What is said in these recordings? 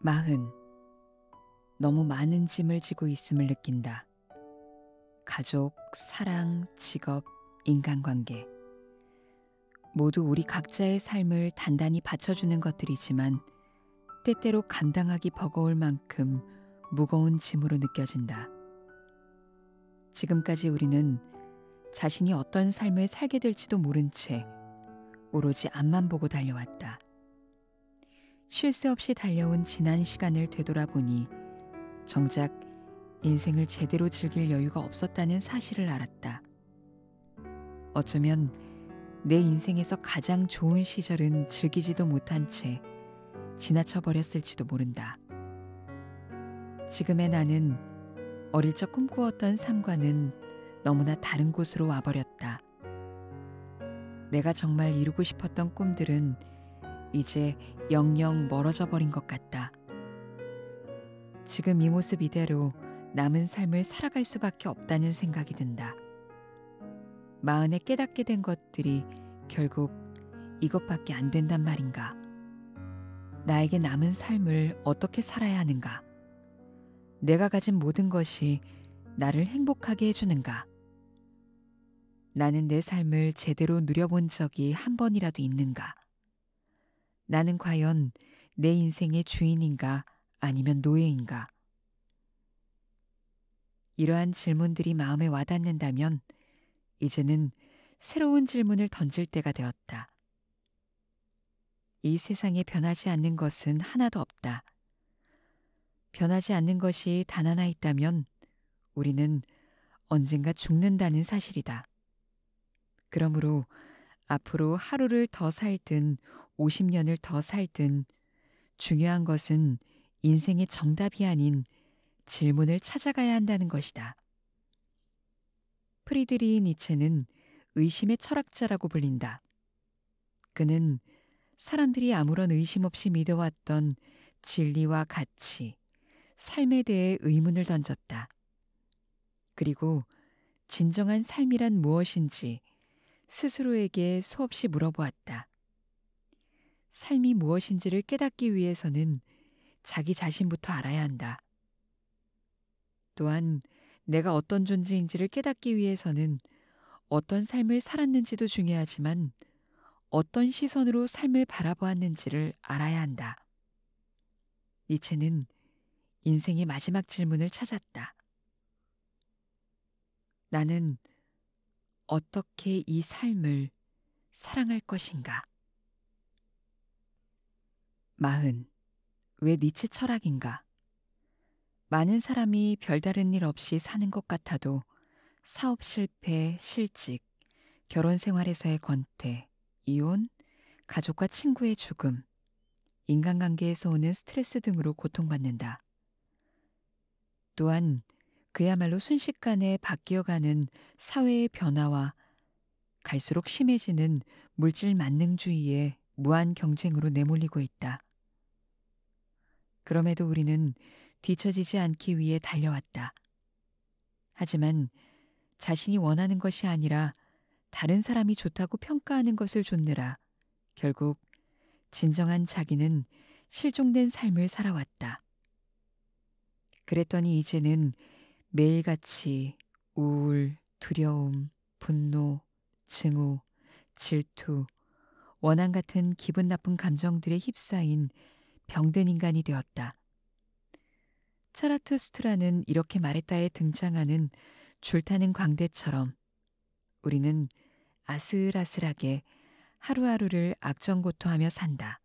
마흔. 너무 많은 짐을 지고 있음을 느낀다. 가족, 사랑, 직업, 인간관계. 모두 우리 각자의 삶을 단단히 받쳐주는 것들이지만 때때로 감당하기 버거울 만큼 무거운 짐으로 느껴진다. 지금까지 우리는 자신이 어떤 삶을 살게 될지도 모른 채 오로지 앞만 보고 달려왔다. 쉴 새 없이 달려온 지난 시간을 되돌아보니 정작 인생을 제대로 즐길 여유가 없었다는 사실을 알았다. 어쩌면 내 인생에서 가장 좋은 시절은 즐기지도 못한 채 지나쳐 버렸을지도 모른다. 지금의 나는 어릴 적 꿈꾸었던 삶과는 너무나 다른 곳으로 와버렸다. 내가 정말 이루고 싶었던 꿈들은 이제 영영 멀어져 버린 것 같다. 지금 이 모습 이대로 남은 삶을 살아갈 수밖에 없다는 생각이 든다. 마흔에 깨닫게 된 것들이 결국 이것밖에 안 된단 말인가? 나에게 남은 삶을 어떻게 살아야 하는가? 내가 가진 모든 것이 나를 행복하게 해주는가? 나는 내 삶을 제대로 누려본 적이 한 번이라도 있는가? 나는 과연 내 인생의 주인인가 아니면 노예인가? 이러한 질문들이 마음에 와닿는다면 이제는 새로운 질문을 던질 때가 되었다. 이 세상에 변하지 않는 것은 하나도 없다. 변하지 않는 것이 단 하나 있다면 우리는 언젠가 죽는다는 사실이다. 그러므로 앞으로 하루를 더 살든 50년을 더 살든 중요한 것은 인생의 정답이 아닌 질문을 찾아가야 한다는 것이다. 프리드리히 니체는 의심의 철학자라고 불린다. 그는 사람들이 아무런 의심 없이 믿어왔던 진리와 가치, 삶에 대해 의문을 던졌다. 그리고 진정한 삶이란 무엇인지 스스로에게 수없이 물어보았다. 삶이 무엇인지를 깨닫기 위해서는 자기 자신부터 알아야 한다. 또한 내가 어떤 존재인지를 깨닫기 위해서는 어떤 삶을 살았는지도 중요하지만 어떤 시선으로 삶을 바라보았는지를 알아야 한다. 니체는 인생의 마지막 질문을 찾았다. 나는 어떻게 이 삶을 사랑할 것인가? 마흔. 왜 니체 철학인가? 많은 사람이 별다른 일 없이 사는 것 같아도 사업 실패, 실직, 결혼 생활에서의 권태, 이혼, 가족과 친구의 죽음, 인간관계에서 오는 스트레스 등으로 고통받는다. 또한 그야말로 순식간에 바뀌어가는 사회의 변화와 갈수록 심해지는 물질 만능주의의 무한 경쟁으로 내몰리고 있다. 그럼에도 우리는 뒤처지지 않기 위해 달려왔다. 하지만 자신이 원하는 것이 아니라 다른 사람이 좋다고 평가하는 것을 좇느라 결국 진정한 자기는 실종된 삶을 살아왔다. 그랬더니 이제는 매일같이 우울, 두려움, 분노, 증오, 질투, 원한 같은 기분 나쁜 감정들에 휩싸인 병든 인간이 되었다. 차라투스트라는 이렇게 말했다에 등장하는 줄타는 광대처럼 우리는 아슬아슬하게 하루하루를 악정고토하며 산다.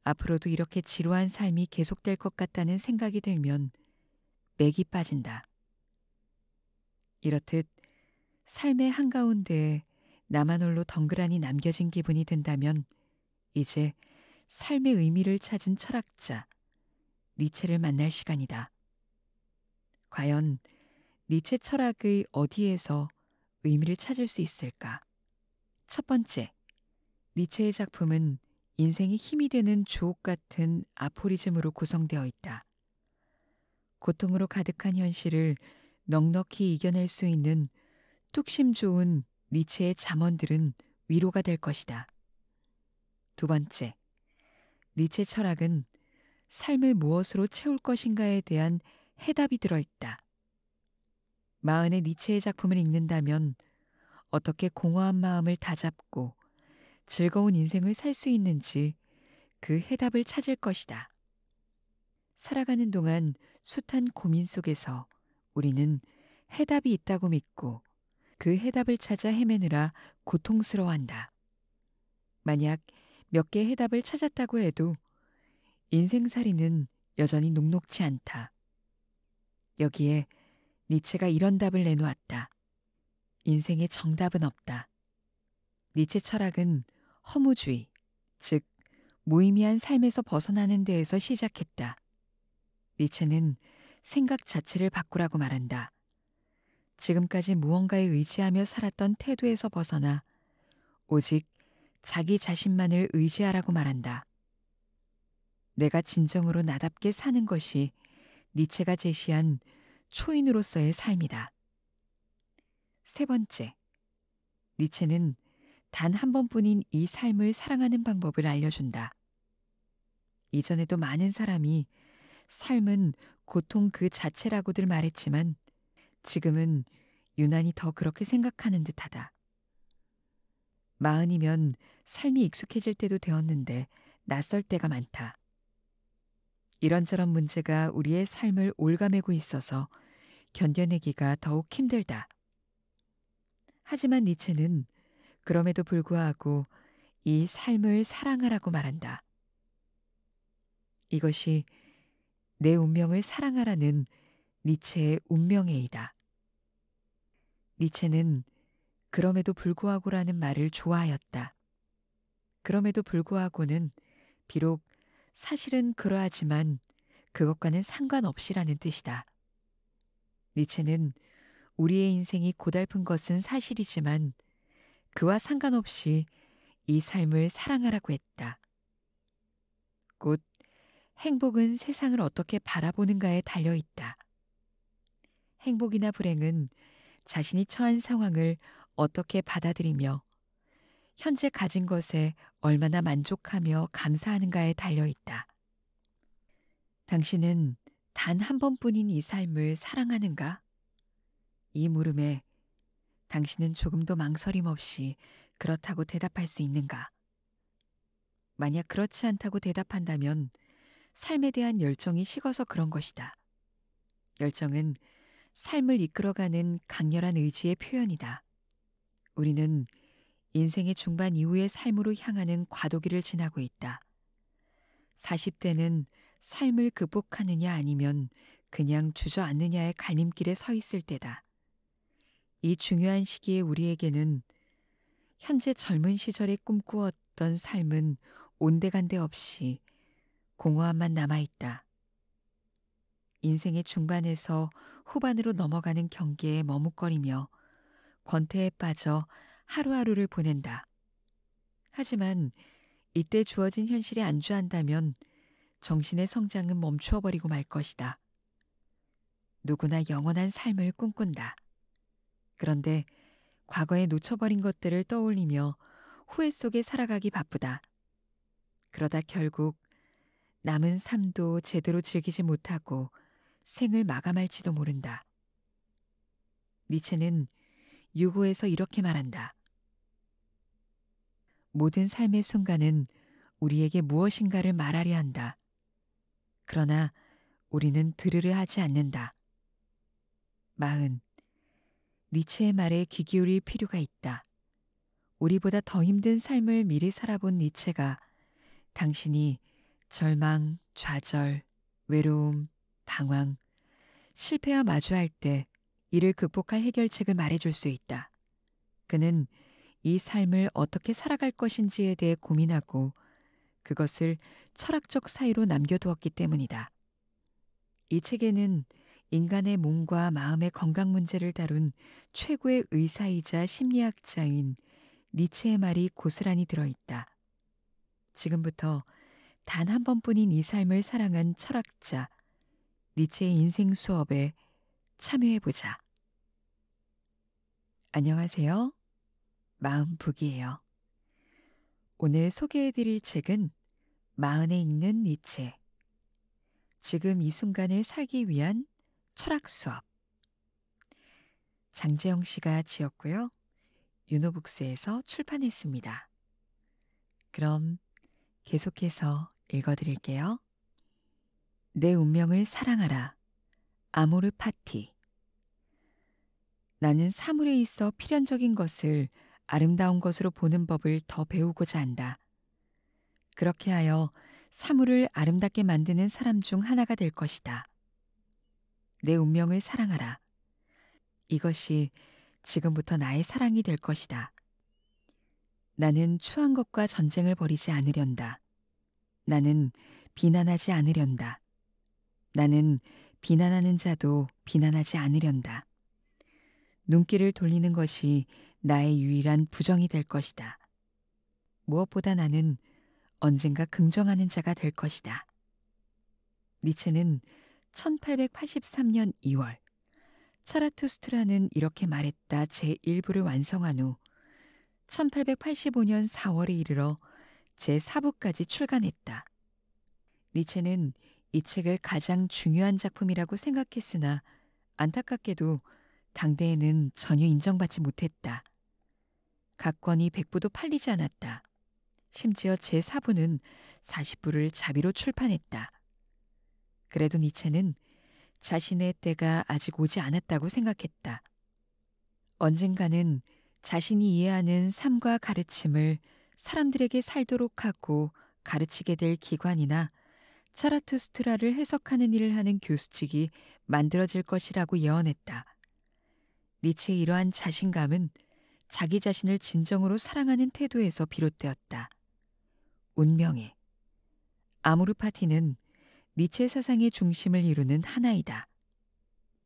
앞으로도 이렇게 지루한 삶이 계속될 것 같다는 생각이 들면 맥이 빠진다. 이렇듯 삶의 한가운데에 나만 홀로 덩그라니 남겨진 기분이 든다면 이제 삶의 의미를 찾은 철학자 니체를 만날 시간이다. 과연 니체 철학의 어디에서 의미를 찾을 수 있을까? 첫 번째, 니체의 작품은 인생의 힘이 되는 주옥 같은 아포리즘으로 구성되어 있다. 고통으로 가득한 현실을 넉넉히 이겨낼 수 있는 뚝심 좋은 니체의 잠언들은 위로가 될 것이다. 두 번째, 니체 철학은 삶을 무엇으로 채울 것인가에 대한 해답이 들어있다. 마흔의 니체의 작품을 읽는다면 어떻게 공허한 마음을 다잡고 즐거운 인생을 살 수 있는지 그 해답을 찾을 것이다. 살아가는 동안 숱한 고민 속에서 우리는 해답이 있다고 믿고 그 해답을 찾아 헤매느라 고통스러워한다. 만약 몇 개의 해답을 찾았다고 해도 인생살이는 여전히 녹록지 않다. 여기에 니체가 이런 답을 내놓았다. 인생에 정답은 없다. 니체 철학은 허무주의, 즉 무의미한 삶에서 벗어나는 데에서 시작했다. 니체는 생각 자체를 바꾸라고 말한다. 지금까지 무언가에 의지하며 살았던 태도에서 벗어나 오직 자기 자신만을 의지하라고 말한다. 내가 진정으로 나답게 사는 것이 니체가 제시한 초인으로서의 삶이다. 세 번째, 니체는 단 한 번뿐인 이 삶을 사랑하는 방법을 알려준다. 이전에도 많은 사람이 삶은 고통 그 자체라고들 말했지만 지금은 유난히 더 그렇게 생각하는 듯하다. 마흔이면 삶이 익숙해질 때도 되었는데 낯설 때가 많다. 이런저런 문제가 우리의 삶을 올가매고 있어서 견뎌내기가 더욱 힘들다. 하지만 니체는 그럼에도 불구하고 이 삶을 사랑하라고 말한다. 이것이 내 운명을 사랑하라는 니체의 운명회의다. 니체는 그럼에도 불구하고라는 말을 좋아하였다. 그럼에도 불구하고는 비록 사실은 그러하지만 그것과는 상관없이라는 뜻이다. 니체는 우리의 인생이 고달픈 것은 사실이지만 그와 상관없이 이 삶을 사랑하라고 했다. 곧 행복은 세상을 어떻게 바라보는가에 달려 있다. 행복이나 불행은 자신이 처한 상황을 어떻게 받아들이며 현재 가진 것에 얼마나 만족하며 감사하는가에 달려 있다. 당신은 단 한 번뿐인 이 삶을 사랑하는가? 이 물음에 당신은 조금도 망설임 없이 그렇다고 대답할 수 있는가? 만약 그렇지 않다고 대답한다면 삶에 대한 열정이 식어서 그런 것이다. 열정은 삶을 이끌어가는 강렬한 의지의 표현이다. 우리는 인생의 중반 이후의 삶으로 향하는 과도기를 지나고 있다. 40대는 삶을 극복하느냐 아니면 그냥 주저앉느냐의 갈림길에 서 있을 때다. 이 중요한 시기에 우리에게는 현재 젊은 시절에 꿈꾸었던 삶은 온데간데 없이 공허함만 남아있다. 인생의 중반에서 후반으로 넘어가는 경계에 머뭇거리며 권태에 빠져 하루하루를 보낸다. 하지만 이때 주어진 현실에 안주한다면 정신의 성장은 멈추어버리고 말 것이다. 누구나 영원한 삶을 꿈꾼다. 그런데 과거에 놓쳐버린 것들을 떠올리며 후회 속에 살아가기 바쁘다. 그러다 결국 남은 삶도 제대로 즐기지 못하고 생을 마감할지도 모른다. 니체는 유고에서 이렇게 말한다. 모든 삶의 순간은 우리에게 무엇인가를 말하려 한다. 그러나 우리는 들으려 하지 않는다. 마흔, 니체의 말에 귀 기울일 필요가 있다. 우리보다 더 힘든 삶을 미리 살아본 니체가 당신이 절망, 좌절, 외로움, 방황, 실패와 마주할 때 이를 극복할 해결책을 말해줄 수 있다. 그는 이 삶을 어떻게 살아갈 것인지에 대해 고민하고 그것을 철학적 사유로 남겨두었기 때문이다. 이 책에는 인간의 몸과 마음의 건강 문제를 다룬 최고의 의사이자 심리학자인 니체의 말이 고스란히 들어있다. 지금부터 단 한 번뿐인 이 삶을 사랑한 철학자 니체의 인생 수업에 참여해보자. 안녕하세요. 마음북이에요. 오늘 소개해드릴 책은 마흔에 읽는 니체, 지금 이 순간을 살기 위한 철학 수업. 장재영 씨가 지었고요. 유노북스에서 출판했습니다. 그럼 계속해서 읽어드릴게요. 내 운명을 사랑하라. 아모르 파티. 나는 사물에 있어 필연적인 것을 아름다운 것으로 보는 법을 더 배우고자 한다. 그렇게 하여 사물을 아름답게 만드는 사람 중 하나가 될 것이다. 내 운명을 사랑하라. 이것이 지금부터 나의 사랑이 될 것이다. 나는 추한 것과 전쟁을 벌이지 않으련다. 나는 비난하지 않으련다. 나는 비난하는 자도 비난하지 않으련다. 눈길을 돌리는 것이 나의 유일한 부정이 될 것이다. 무엇보다 나는 언젠가 긍정하는 자가 될 것이다. 니체는 1883년 2월 차라투스트라는 이렇게 말했다 제1부를 완성한 후 1885년 4월에 이르러 제4부까지 출간했다. 니체는 이 책을 가장 중요한 작품이라고 생각했으나 안타깝게도 당대에는 전혀 인정받지 못했다. 각 권이 100부도 팔리지 않았다. 심지어 제4부는 40부를 자비로 출판했다. 그래도 니체는 자신의 때가 아직 오지 않았다고 생각했다. 언젠가는 자신이 이해하는 삶과 가르침을 사람들에게 살도록 하고 가르치게 될 기관이나 차라투스트라를 해석하는 일을 하는 교수직이 만들어질 것이라고 예언했다. 니체의 이러한 자신감은 자기 자신을 진정으로 사랑하는 태도에서 비롯되었다. 운명에. 아모르 파티는 니체 사상의 중심을 이루는 하나이다.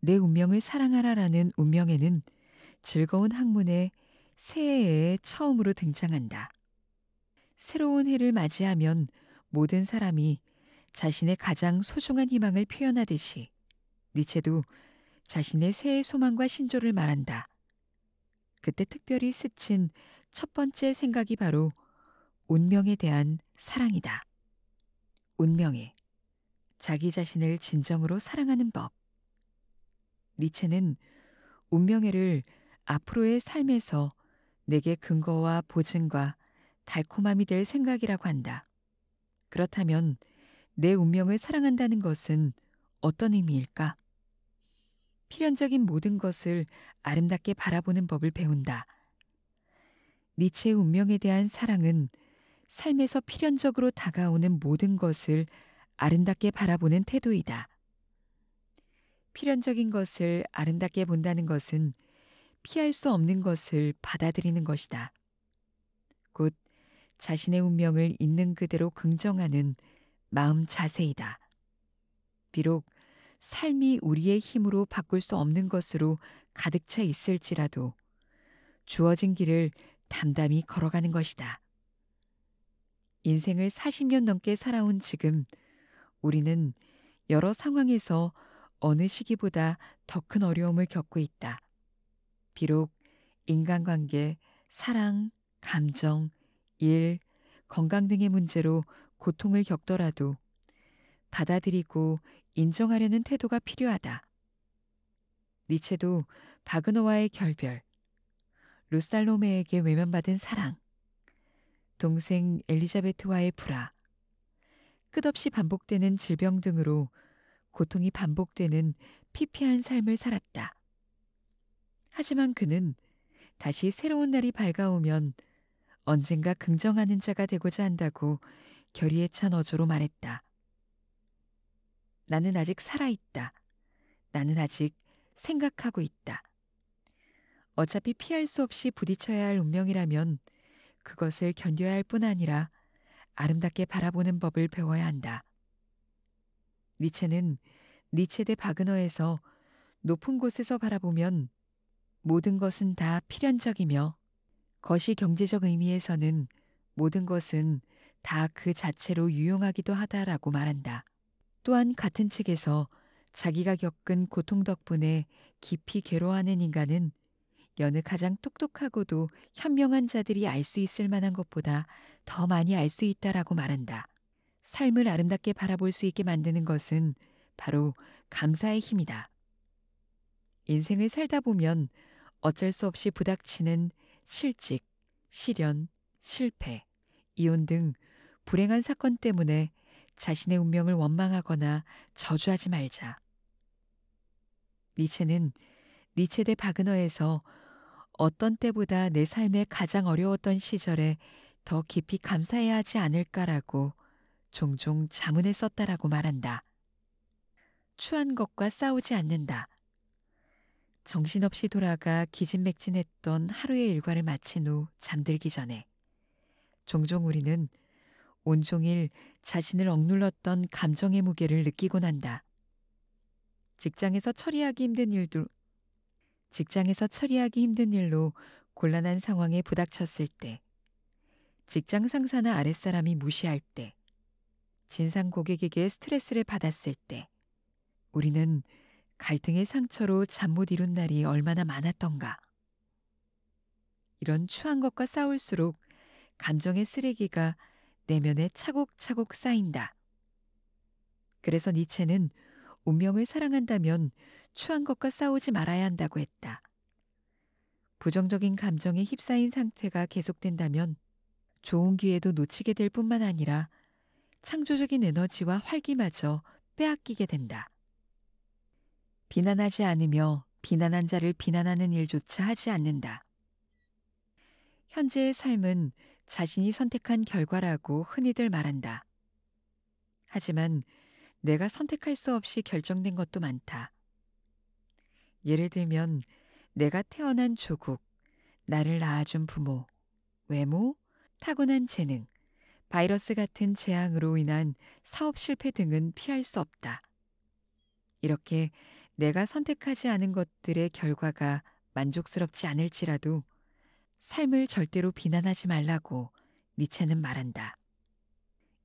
내 운명을 사랑하라라는 운명에는 즐거운 학문의 새해에 처음으로 등장한다. 새로운 해를 맞이하면 모든 사람이 자신의 가장 소중한 희망을 표현하듯이 니체도 자신의 새해 소망과 신조를 말한다. 그때 특별히 스친 첫 번째 생각이 바로 운명에 대한 사랑이다. 운명에 자기 자신을 진정으로 사랑하는 법. 니체는 운명회를 앞으로의 삶에서 내게 근거와 보증과 달콤함이 될 생각이라고 한다. 그렇다면 내 운명을 사랑한다는 것은 어떤 의미일까? 필연적인 모든 것을 아름답게 바라보는 법을 배운다. 니체의 운명에 대한 사랑은 삶에서 필연적으로 다가오는 모든 것을 아름답게 바라보는 태도이다. 필연적인 것을 아름답게 본다는 것은 피할 수 없는 것을 받아들이는 것이다. 곧 자신의 운명을 있는 그대로 긍정하는 마음 자세이다. 비록 삶이 우리의 힘으로 바꿀 수 없는 것으로 가득 차 있을지라도 주어진 길을 담담히 걸어가는 것이다. 인생을 40년 넘게 살아온 지금 우리는 여러 상황에서 어느 시기보다 더 큰 어려움을 겪고 있다. 비록 인간관계, 사랑, 감정, 일, 건강 등의 문제로 고통을 겪더라도 받아들이고 인정하려는 태도가 필요하다. 니체도 바그너와의 결별, 루살로메에게 외면받은 사랑, 동생 엘리자베트와의 불화, 끝없이 반복되는 질병 등으로 고통이 반복되는 피폐한 삶을 살았다. 하지만 그는 다시 새로운 날이 밝아오면 언젠가 긍정하는 자가 되고자 한다고 결의에 찬 어조로 말했다. 나는 아직 살아있다. 나는 아직 생각하고 있다. 어차피 피할 수 없이 부딪혀야 할 운명이라면 그것을 견뎌야 할 뿐 아니라 아름답게 바라보는 법을 배워야 한다. 니체는 니체 대 바그너에서 높은 곳에서 바라보면 모든 것은 다 필연적이며 거시 경제적 의미에서는 모든 것은 다 그 자체로 유용하기도 하다라고 말한다. 또한 같은 책에서 자기가 겪은 고통 덕분에 깊이 괴로워하는 인간은 여느 가장 똑똑하고도 현명한 자들이 알 수 있을 만한 것보다 더 많이 알 수 있다라고 말한다. 삶을 아름답게 바라볼 수 있게 만드는 것은 바로 감사의 힘이다. 인생을 살다 보면 어쩔 수 없이 부닥치는 실직, 실연, 실패, 이혼 등 불행한 사건 때문에 자신의 운명을 원망하거나 저주하지 말자. 니체는 니체 대 바그너에서 어떤 때보다 내 삶에 가장 어려웠던 시절에 더 깊이 감사해야 하지 않을까라고 종종 자문에 썼다라고 말한다. 추한 것과 싸우지 않는다. 정신없이 돌아가 기진맥진했던 하루의 일과를 마친 후 잠들기 전에 종종 우리는 온종일 자신을 억눌렀던 감정의 무게를 느끼곤 한다. 직장에서 처리하기 힘든 일로 곤란한 상황에 부닥쳤을 때, 직장 상사나 아랫사람이 무시할 때, 진상 고객에게 스트레스를 받았을 때, 우리는 갈등의 상처로 잠 못 이룬 날이 얼마나 많았던가. 이런 추한 것과 싸울수록 감정의 쓰레기가 내면에 차곡차곡 쌓인다. 그래서 니체는 운명을 사랑한다면 추한 것과 싸우지 말아야 한다고 했다. 부정적인 감정에 휩싸인 상태가 계속된다면 좋은 기회도 놓치게 될 뿐만 아니라 창조적인 에너지와 활기마저 빼앗기게 된다. 비난하지 않으며 비난한 자를 비난하는 일조차 하지 않는다. 현재의 삶은 자신이 선택한 결과라고 흔히들 말한다. 하지만 내가 선택할 수 없이 결정된 것도 많다. 예를 들면 내가 태어난 조국, 나를 낳아준 부모, 외모, 타고난 재능, 바이러스 같은 재앙으로 인한 사업 실패 등은 피할 수 없다. 이렇게 내가 선택하지 않은 것들의 결과가 만족스럽지 않을지라도 삶을 절대로 비난하지 말라고 니체는 말한다.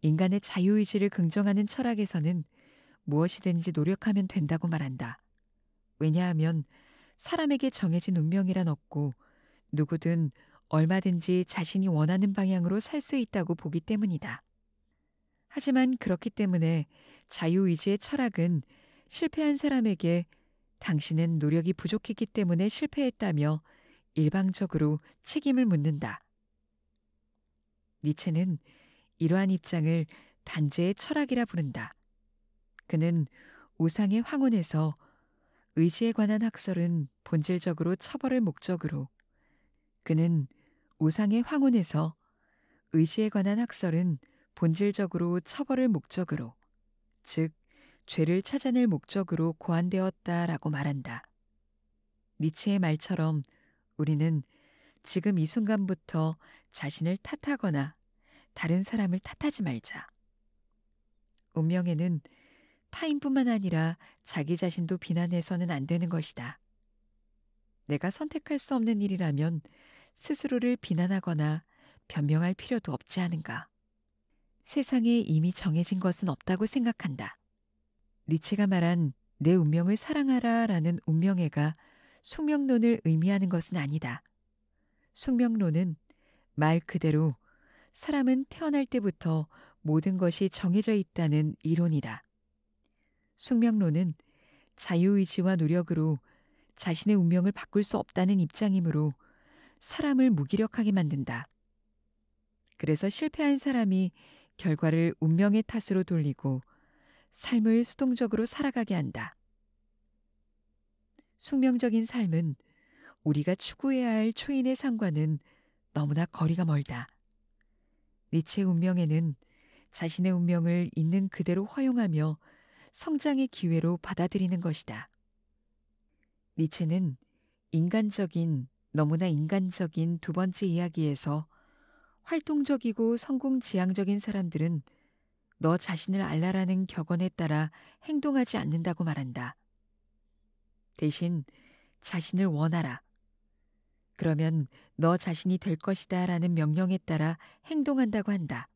인간의 자유의지를 긍정하는 철학에서는 무엇이든지 노력하면 된다고 말한다. 왜냐하면 사람에게 정해진 운명이란 없고 누구든 얼마든지 자신이 원하는 방향으로 살 수 있다고 보기 때문이다. 하지만 그렇기 때문에 자유의지의 철학은 실패한 사람에게 당신은 노력이 부족했기 때문에 실패했다며 일방적으로 책임을 묻는다. 니체는 이러한 입장을 단죄의 철학이라 부른다. 그는 우상의 황혼에서 의지에 관한 학설은 본질적으로 처벌을 목적으로, 그는 우상의 황혼에서 의지에 관한 학설은 본질적으로 처벌을 목적으로, 즉 죄를 찾아낼 목적으로 고안되었다라고 말한다. 니체의 말처럼 우리는 지금 이 순간부터 자신을 탓하거나 다른 사람을 탓하지 말자. 운명에는 타인뿐만 아니라 자기 자신도 비난해서는 안 되는 것이다. 내가 선택할 수 없는 일이라면 스스로를 비난하거나 변명할 필요도 없지 않은가. 세상에 이미 정해진 것은 없다고 생각한다. 니체가 말한 내 운명을 사랑하라라는 운명애가 숙명론을 의미하는 것은 아니다. 숙명론은 말 그대로 사람은 태어날 때부터 모든 것이 정해져 있다는 이론이다. 숙명론은 자유의지와 노력으로 자신의 운명을 바꿀 수 없다는 입장이므로 사람을 무기력하게 만든다. 그래서 실패한 사람이 결과를 운명의 탓으로 돌리고 삶을 수동적으로 살아가게 한다. 숙명적인 삶은 우리가 추구해야 할 초인의 삶과는 너무나 거리가 멀다. 니체의 운명에는 자신의 운명을 있는 그대로 허용하며 성장의 기회로 받아들이는 것이다. 니체는 너무나 인간적인 두 번째 이야기에서 활동적이고 성공지향적인 사람들은 너 자신을 알라라는 격언에 따라 행동하지 않는다고 말한다. 대신 자신을 원하라. 그러면 너 자신이 될 것이다 라는 명령에 따라 행동한다고 한다.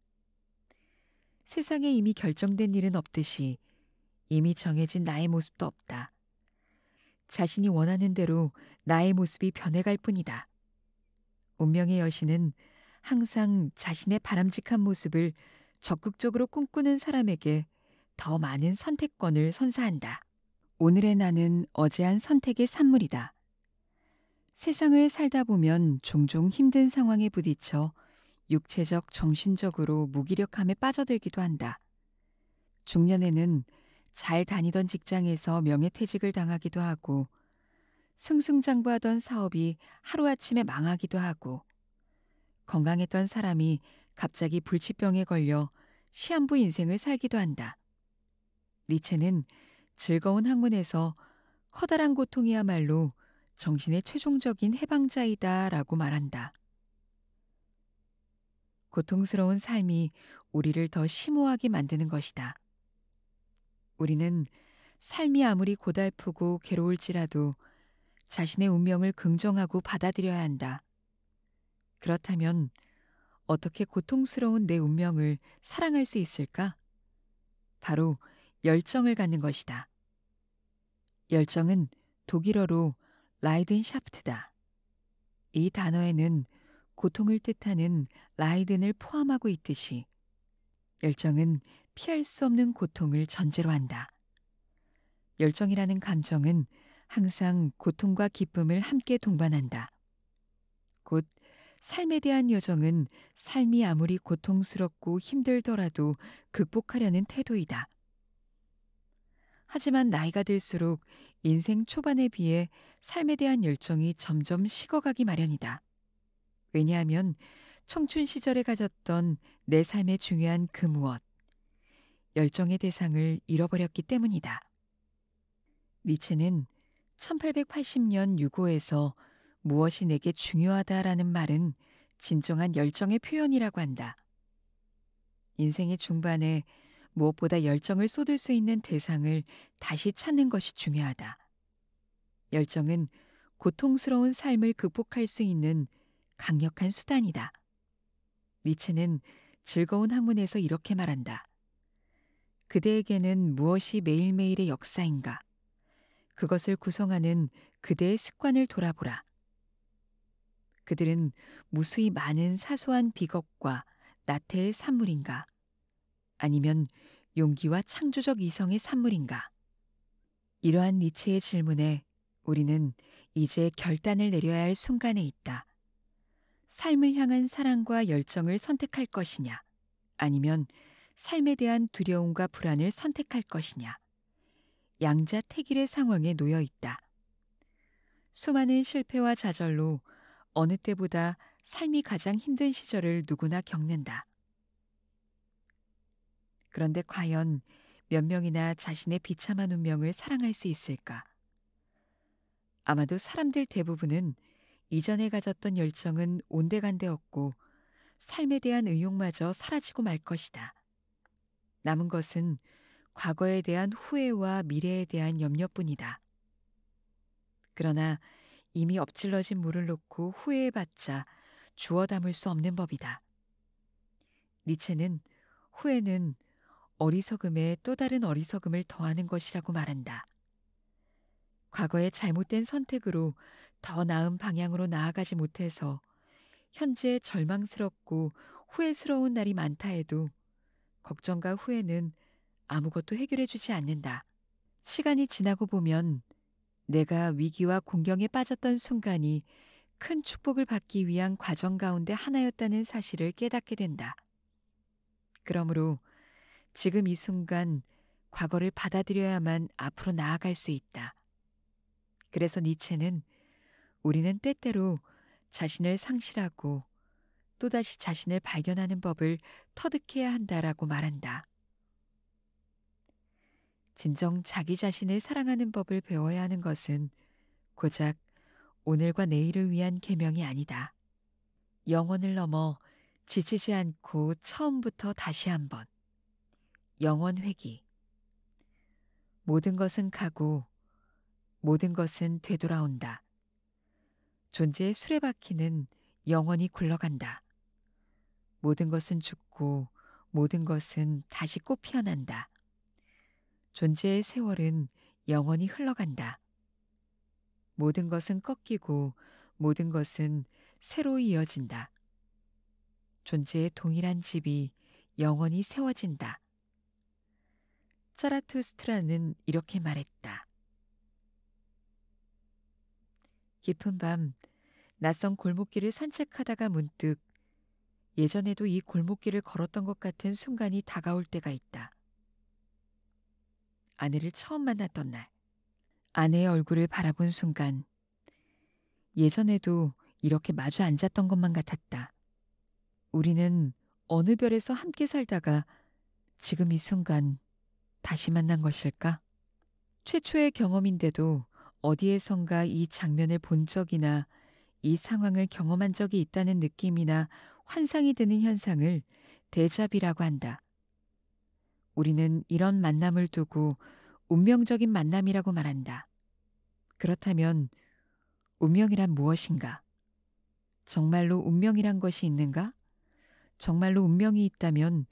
세상에 이미 결정된 일은 없듯이 이미 정해진 나의 모습도 없다. 자신이 원하는 대로 나의 모습이 변해갈 뿐이다. 운명의 여신은 항상 자신의 바람직한 모습을 적극적으로 꿈꾸는 사람에게 더 많은 선택권을 선사한다. 오늘의 나는 어제한 선택의 산물이다. 세상을 살다 보면 종종 힘든 상황에 부딪혀 육체적, 정신적으로 무기력함에 빠져들기도 한다. 중년에는 잘 다니던 직장에서 명예퇴직을 당하기도 하고 승승장구하던 사업이 하루아침에 망하기도 하고 건강했던 사람이 갑자기 불치병에 걸려 시한부 인생을 살기도 한다. 니체는 즐거운 학문에서 커다란 고통이야말로 정신의 최종적인 해방자이다라고 말한다. 고통스러운 삶이 우리를 더 심오하게 만드는 것이다. 우리는 삶이 아무리 고달프고 괴로울지라도 자신의 운명을 긍정하고 받아들여야 한다. 그렇다면 어떻게 고통스러운 내 운명을 사랑할 수 있을까? 바로 열정을 갖는 것이다. 열정은 독일어로 라이든샤프트다. 이 단어에는 고통을 뜻하는 라이든을 포함하고 있듯이 열정은 피할 수 없는 고통을 전제로 한다. 열정이라는 감정은 항상 고통과 기쁨을 함께 동반한다. 곧 삶에 대한 여정은 삶이 아무리 고통스럽고 힘들더라도 극복하려는 태도이다. 하지만 나이가 들수록 인생 초반에 비해 삶에 대한 열정이 점점 식어가기 마련이다. 왜냐하면 청춘 시절에 가졌던 내 삶의 중요한 그 무엇, 열정의 대상을 잃어버렸기 때문이다. 니체는 1880년 유고에서 무엇이 내게 중요하다라는 말은 진정한 열정의 표현이라고 한다. 인생의 중반에 무엇보다 열정을 쏟을 수 있는 대상을 다시 찾는 것이 중요하다. 열정은 고통스러운 삶을 극복할 수 있는 강력한 수단이다. 니체는 즐거운 학문에서 이렇게 말한다. 그대에게는 무엇이 매일매일의 역사인가? 그것을 구성하는 그대의 습관을 돌아보라. 그들은 무수히 많은 사소한 비겁과 나태의 산물인가? 아니면 용기와 창조적 이성의 산물인가? 이러한 니체의 질문에 우리는 이제 결단을 내려야 할 순간에 있다. 삶을 향한 사랑과 열정을 선택할 것이냐? 아니면 삶에 대한 두려움과 불안을 선택할 것이냐? 양자택일의 상황에 놓여 있다. 수많은 실패와 좌절로 어느 때보다 삶이 가장 힘든 시절을 누구나 겪는다. 그런데 과연 몇 명이나 자신의 비참한 운명을 사랑할 수 있을까? 아마도 사람들 대부분은 이전에 가졌던 열정은 온데간데 없고 삶에 대한 의욕마저 사라지고 말 것이다. 남은 것은 과거에 대한 후회와 미래에 대한 염려뿐이다. 그러나 이미 엎질러진 물을 놓고 후회해봤자 주워 담을 수 없는 법이다. 니체는 후회는 어리석음에 또 다른 어리석음을 더하는 것이라고 말한다. 과거의 잘못된 선택으로 더 나은 방향으로 나아가지 못해서 현재 절망스럽고 후회스러운 날이 많다 해도 걱정과 후회는 아무것도 해결해 주지 않는다. 시간이 지나고 보면 내가 위기와 공경에 빠졌던 순간이 큰 축복을 받기 위한 과정 가운데 하나였다는 사실을 깨닫게 된다. 그러므로 지금 이 순간 과거를 받아들여야만 앞으로 나아갈 수 있다. 그래서 니체는 우리는 때때로 자신을 상실하고 또다시 자신을 발견하는 법을 터득해야 한다라고 말한다. 진정 자기 자신을 사랑하는 법을 배워야 하는 것은 고작 오늘과 내일을 위한 계명이 아니다. 영원을 넘어 지치지 않고 처음부터 다시 한번. 영원 회귀. 모든 것은 가고 모든 것은 되돌아온다. 존재의 수레바퀴는 영원히 굴러간다. 모든 것은 죽고 모든 것은 다시 꽃 피어난다. 존재의 세월은 영원히 흘러간다. 모든 것은 꺾이고 모든 것은 새로 이어진다. 존재의 동일한 집이 영원히 세워진다. 자라투스트라는 이렇게 말했다. 깊은 밤 낯선 골목길을 산책하다가 문득 예전에도 이 골목길을 걸었던 것 같은 순간이 다가올 때가 있다. 아내를 처음 만났던 날, 아내의 얼굴을 바라본 순간 예전에도 이렇게 마주 앉았던 것만 같았다. 우리는 어느 별에서 함께 살다가 지금 이 순간 다시 만난 것일까? 최초의 경험인데도 어디에선가 이 장면을 본 적이나 이 상황을 경험한 적이 있다는 느낌이나 환상이 드는 현상을 데자비라고 한다. 우리는 이런 만남을 두고 운명적인 만남이라고 말한다. 그렇다면 운명이란 무엇인가? 정말로 운명이란 것이 있는가? 정말로 운명이 있다면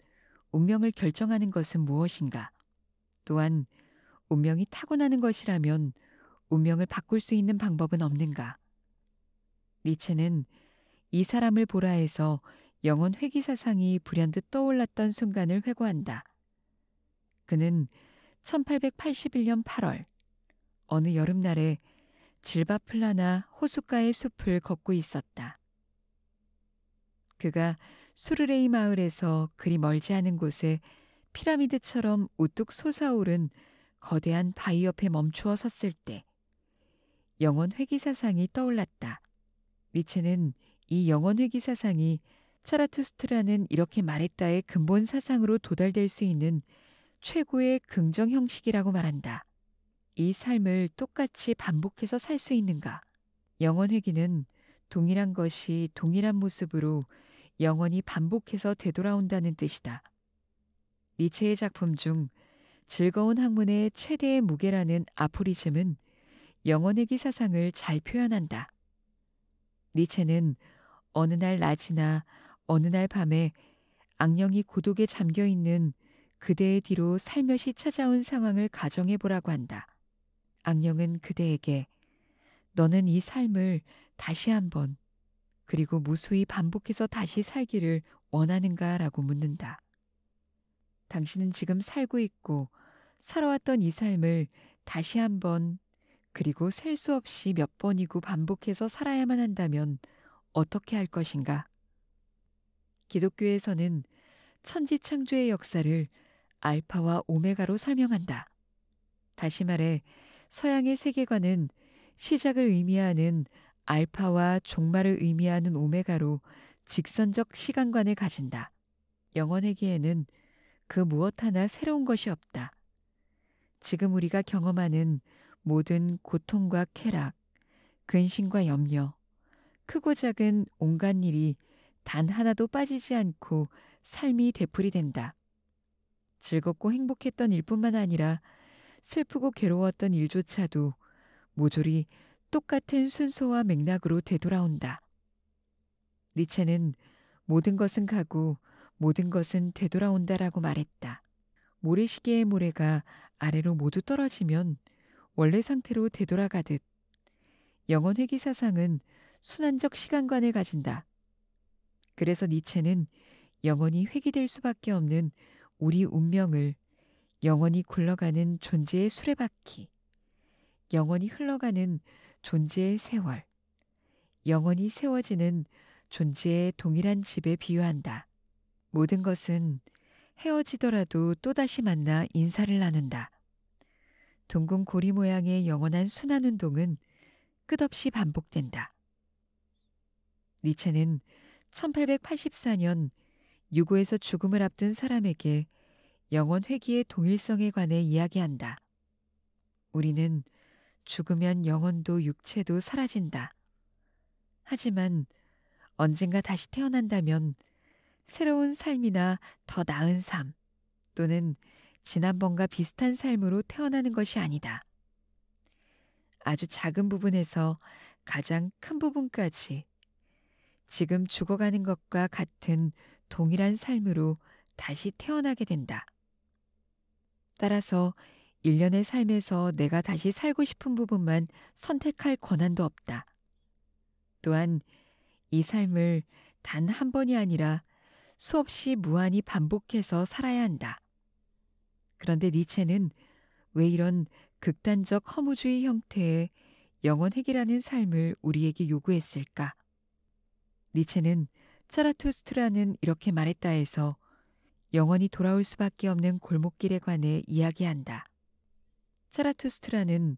운명을 결정하는 것은 무엇인가? 또한 운명이 타고나는 것이라면 운명을 바꿀 수 있는 방법은 없는가? 니체는 이 사람을 보라 해서 영혼 회귀 사상이 불현듯 떠올랐던 순간을 회고한다. 그는 1881년 8월 어느 여름날에 질바플라나 호숫가의 숲을 걷고 있었다. 그가 수르레이 마을에서 그리 멀지 않은 곳에 피라미드처럼 우뚝 솟아오른 거대한 바위 옆에 멈추어 섰을 때 영혼 회귀 사상이 떠올랐다. 니체는 이 영혼 회귀 사상이 차라투스트라는 이렇게 말했다의 근본 사상으로 도달될 수 있는 최고의 긍정 형식이라고 말한다. 이 삶을 똑같이 반복해서 살 수 있는가? 영혼 회귀는 동일한 것이 동일한 모습으로 영원히 반복해서 되돌아온다는 뜻이다. 니체의 작품 중 즐거운 학문의 최대의 무게라는 아포리즘은 영혼 회귀 사상을 잘 표현한다. 니체는 어느 날 낮이나 어느 날 밤에 악령이 고독에 잠겨있는 그대의 뒤로 살며시 찾아온 상황을 가정해 보라고 한다. 악령은 그대에게 너는 이 삶을 다시 한번 그리고 무수히 반복해서 다시 살기를 원하는가? 라고 묻는다. 당신은 지금 살고 있고 살아왔던 이 삶을 다시 한번 그리고 셀 수 없이 몇 번이고 반복해서 살아야만 한다면 어떻게 할 것인가? 기독교에서는 천지창조의 역사를 알파와 오메가로 설명한다. 다시 말해 서양의 세계관은 시작을 의미하는 알파와 종말을 의미하는 오메가로 직선적 시간관을 가진다. 영혼회귀에는 그 무엇 하나 새로운 것이 없다. 지금 우리가 경험하는 모든 고통과 쾌락, 근심과 염려, 크고 작은 온갖 일이 단 하나도 빠지지 않고 삶이 되풀이된다. 즐겁고 행복했던 일뿐만 아니라 슬프고 괴로웠던 일조차도 모조리 똑같은 순서와 맥락으로 되돌아온다. 니체는 모든 것은 가고 모든 것은 되돌아온다라고 말했다. 모래시계의 모래가 아래로 모두 떨어지면 원래 상태로 되돌아가듯 영혼 회귀 사상은 순환적 시간관을 가진다. 그래서 니체는 영원히 회귀될 수밖에 없는 우리 운명을 영원히 굴러가는 존재의 수레바퀴, 영원히 흘러가는 존재의 세월, 영원히 세워지는 존재의 동일한 집에 비유한다. 모든 것은 헤어지더라도 또다시 만나 인사를 나눈다. 둥근 고리 모양의 영원한 순환운동은 끝없이 반복된다. 니체는 1884년 유고에서 죽음을 앞둔 사람에게 영혼 회귀의 동일성에 관해 이야기한다. 우리는 죽으면 영혼도 육체도 사라진다. 하지만 언젠가 다시 태어난다면 새로운 삶이나 더 나은 삶 또는 지난번과 비슷한 삶으로 태어나는 것이 아니다. 아주 작은 부분에서 가장 큰 부분까지 지금 죽어가는 것과 같은 동일한 삶으로 다시 태어나게 된다. 따라서 일련의 삶에서 내가 다시 살고 싶은 부분만 선택할 권한도 없다. 또한 이 삶을 단 한 번이 아니라 수없이 무한히 반복해서 살아야 한다. 그런데 니체는 왜 이런 극단적 허무주의 형태의 영원획이라는 삶을 우리에게 요구했을까? 니체는 차라투스트라는 이렇게 말했다 해서 영원히 돌아올 수밖에 없는 골목길에 관해 이야기한다. 차라투스트라는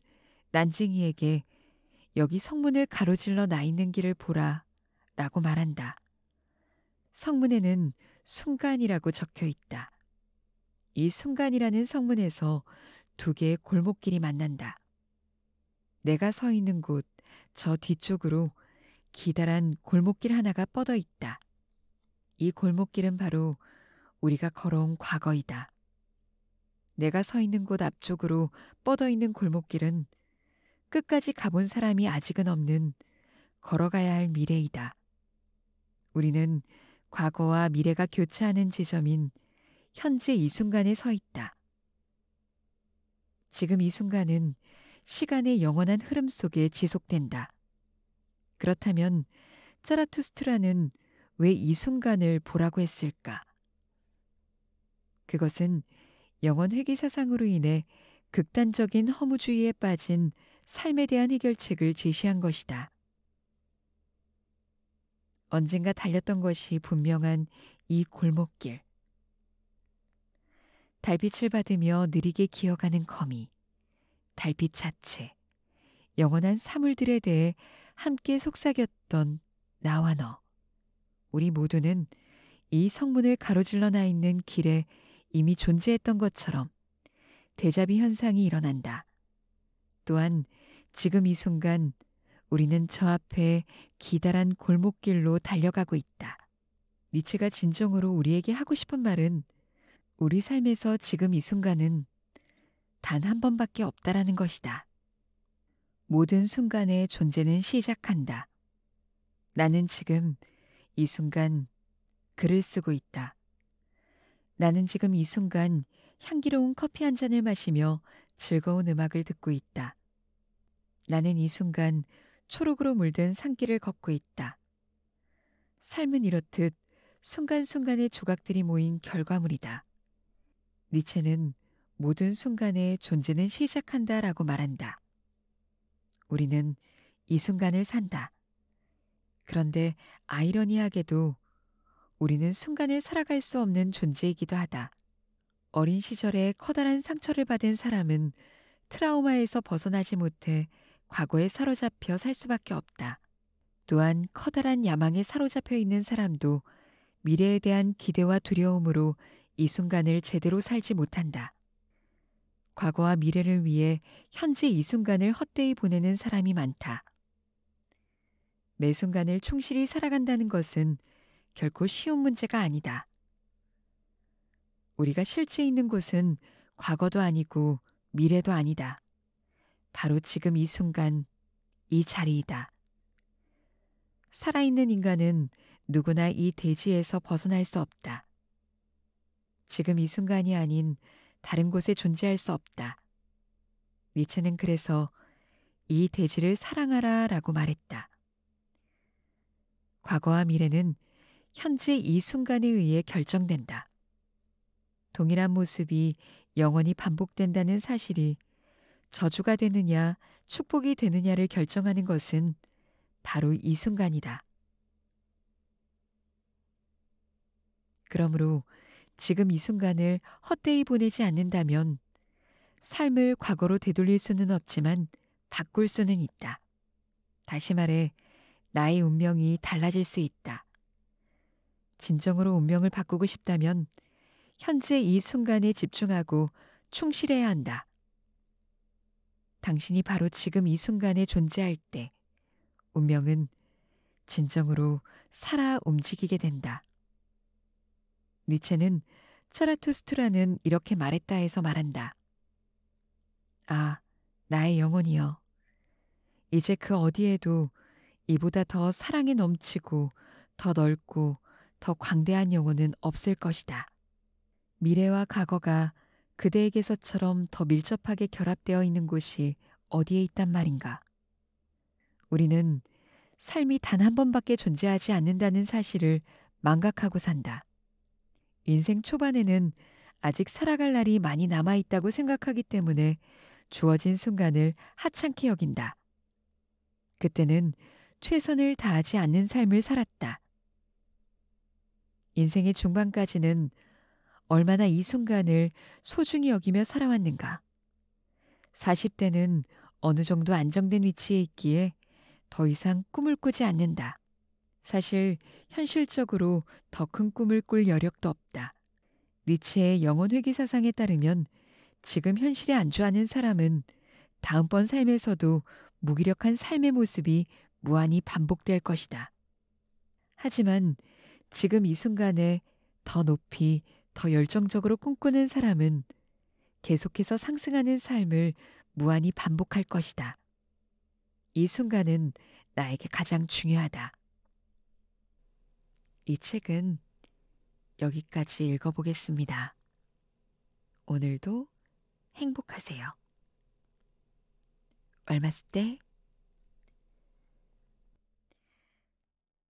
난징이에게 여기 성문을 가로질러 나 있는 길을 보라 라고 말한다. 성문에는 순간이라고 적혀 있다. 이 순간이라는 성문에서 두 개의 골목길이 만난다. 내가 서 있는 곳 저 뒤쪽으로 기다란 골목길 하나가 뻗어 있다. 이 골목길은 바로 우리가 걸어온 과거이다. 내가 서 있는 곳 앞쪽으로 뻗어 있는 골목길은 끝까지 가본 사람이 아직은 없는 걸어가야 할 미래이다. 우리는 과거와 미래가 교차하는 지점인 현재 이 순간에 서 있다. 지금 이 순간은 시간의 영원한 흐름 속에 지속된다. 그렇다면 짜라투스트라는 왜 이 순간을 보라고 했을까? 그것은 영원 회귀 사상으로 인해 극단적인 허무주의에 빠진 삶에 대한 해결책을 제시한 것이다. 언젠가 달렸던 것이 분명한 이 골목길. 달빛을 받으며 느리게 기어가는 거미. 달빛 자체. 영원한 사물들에 대해 함께 속삭였던 나와 너. 우리 모두는 이 성문을 가로질러 나 있는 길에 이미 존재했던 것처럼 데자비 현상이 일어난다. 또한 지금 이 순간 우리는 저 앞에 기다란 골목길로 달려가고 있다. 니체가 진정으로 우리에게 하고 싶은 말은 우리 삶에서 지금 이 순간은 단 한 번밖에 없다라는 것이다. 모든 순간의 존재는 시작한다. 나는 지금 이 순간 글을 쓰고 있다. 나는 지금 이 순간 향기로운 커피 한 잔을 마시며 즐거운 음악을 듣고 있다. 나는 이 순간 초록으로 물든 산길을 걷고 있다. 삶은 이렇듯 순간순간의 조각들이 모인 결과물이다. 니체는 모든 순간의 존재는 시작한다라고 말한다. 우리는 이 순간을 산다. 그런데 아이러니하게도 우리는 순간을 살아갈 수 없는 존재이기도 하다. 어린 시절에 커다란 상처를 받은 사람은 트라우마에서 벗어나지 못해 과거에 사로잡혀 살 수밖에 없다. 또한 커다란 야망에 사로잡혀 있는 사람도 미래에 대한 기대와 두려움으로 이 순간을 제대로 살지 못한다. 과거와 미래를 위해 현재 이 순간을 헛되이 보내는 사람이 많다. 매 순간을 충실히 살아간다는 것은 결코 쉬운 문제가 아니다. 우리가 실제 있는 곳은 과거도 아니고 미래도 아니다. 바로 지금 이 순간, 이 자리이다. 살아있는 인간은 누구나 이 대지에서 벗어날 수 없다. 지금 이 순간이 아닌 다른 곳에 존재할 수 없다. 니체는 그래서 이 대지를 사랑하라 라고 말했다. 과거와 미래는 현재 이 순간에 의해 결정된다. 동일한 모습이 영원히 반복된다는 사실이 저주가 되느냐 축복이 되느냐를 결정하는 것은 바로 이 순간이다. 그러므로 지금 이 순간을 헛되이 보내지 않는다면 삶을 과거로 되돌릴 수는 없지만 바꿀 수는 있다. 다시 말해 나의 운명이 달라질 수 있다. 진정으로 운명을 바꾸고 싶다면 현재 이 순간에 집중하고 충실해야 한다. 당신이 바로 지금 이 순간에 존재할 때 운명은 진정으로 살아 움직이게 된다. 니체는 차라투스트라는 이렇게 말했다 해서 말한다. 아, 나의 영혼이여. 이제 그 어디에도 이보다 더 사랑에 넘치고 더 넓고 더 광대한 영혼은 없을 것이다. 미래와 과거가 그대에게서처럼 더 밀접하게 결합되어 있는 곳이 어디에 있단 말인가. 우리는 삶이 단 한 번밖에 존재하지 않는다는 사실을 망각하고 산다. 인생 초반에는 아직 살아갈 날이 많이 남아 있다고 생각하기 때문에 주어진 순간을 하찮게 여긴다. 그때는 최선을 다하지 않는 삶을 살았다. 인생의 중반까지는 얼마나 이 순간을 소중히 여기며 살아왔는가. 40대는 어느 정도 안정된 위치에 있기에 더 이상 꿈을 꾸지 않는다. 사실 현실적으로 더 큰 꿈을 꿀 여력도 없다. 니체의 영혼 회귀 사상에 따르면 지금 현실에 안주하는 사람은 다음번 삶에서도 무기력한 삶의 모습이 무한히 반복될 것이다. 하지만 지금 이 순간에 더 높이, 더 열정적으로 꿈꾸는 사람은 계속해서 상승하는 삶을 무한히 반복할 것이다. 이 순간은 나에게 가장 중요하다. 이 책은 여기까지 읽어보겠습니다. 오늘도 행복하세요. 얼마스 때